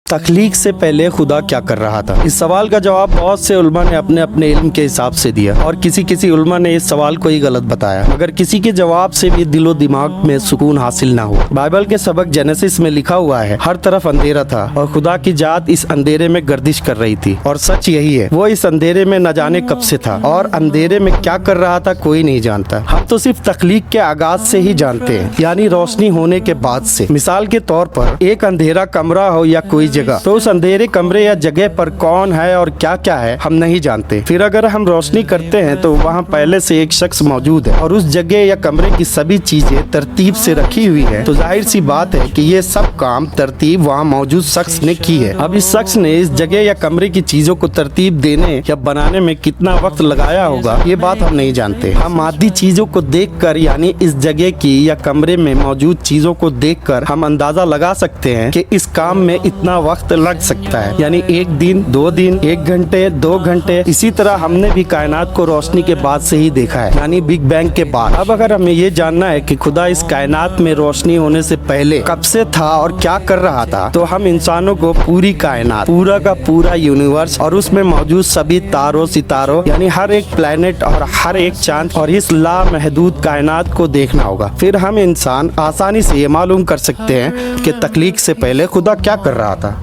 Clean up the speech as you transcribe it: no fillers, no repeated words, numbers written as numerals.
تخلیق سے پہلے خدا کیا کر رہا تھا؟ اس سوال کا جواب بہت سے علماء نے اپنے اپنے علم کے حساب سے دیا اور کسی علماء نے اس سوال کو ہی غلط بتایا، مگر کسی کے جواب سے بھی دل و دماغ میں سکون حاصل نہ ہوا۔ بائبل کے سبق جینیسس میں لکھا ہوا ہے، ہر طرف اندھیرا تھا اور خدا کی ذات اس اندھیرے میں گردش کر رہی تھی، اور سچ یہی ہے، وہ اس اندھیرے میں نہ جانے کب سے تھا اور اندھیرے میں کیا کر رہا تھا کوئی نہیں جانتا۔ ہم تو صرف تخلیق کے آغاز سے ہی جانتے ہیں، یعنی روشنی ہونے کے بعد سے۔ مثال کے طور پر ایک اندھیرا کمرہ ہو یا کوئی جگہ، تو اس اندھیرے کمرے یا جگہ پر کون ہے اور کیا ہے ہم نہیں جانتے۔ پھر اگر ہم روشنی کرتے ہیں تو وہاں پہلے سے ایک شخص موجود ہے اور اس جگہ یا کمرے کی سبھی چیزیں ترتیب سے رکھی ہوئی ہے، تو ظاہر سی بات ہے کہ یہ سب کام ترتیب وہاں موجود شخص نے کی ہے۔ اب اس شخص نے اس جگہ یا کمرے کی چیزوں کو ترتیب دینے یا بنانے میں کتنا وقت لگایا ہوگا، یہ بات ہم نہیں جانتے۔ ہم مادی چیزوں کو دیکھ کر، یعنی اس جگہ کی یا کمرے میں موجود چیزوں کو دیکھ کر ہم اندازہ لگا سکتے ہیں کہ اس کام میں اتنا وقت لگ سکتا ہے، یعنی ایک دن، 2 دن، 1 گھنٹے، 2 گھنٹے۔ اسی طرح ہم نے بھی کائنات کو روشنی کے بعد سے ہی دیکھا ہے، یعنی بگ بینگ کے بعد۔ اب اگر ہمیں یہ جاننا ہے کہ خدا اس کائنات میں روشنی ہونے سے پہلے کب سے تھا اور کیا کر رہا تھا، تو ہم انسانوں کو پوری کائنات، پورا کا پورا یونیورس اور اس میں موجود سبھی تاروں، ستاروں، یعنی ہر ایک پلانٹ اور ہر ایک چاند اور اس لامحدود کائنات کو دیکھنا ہوگا۔ پھر ہم انسان آسانی سے یہ معلوم کر سکتے ہیں کہ تخلیق سے پہلے خدا کیا کر رہا تھا۔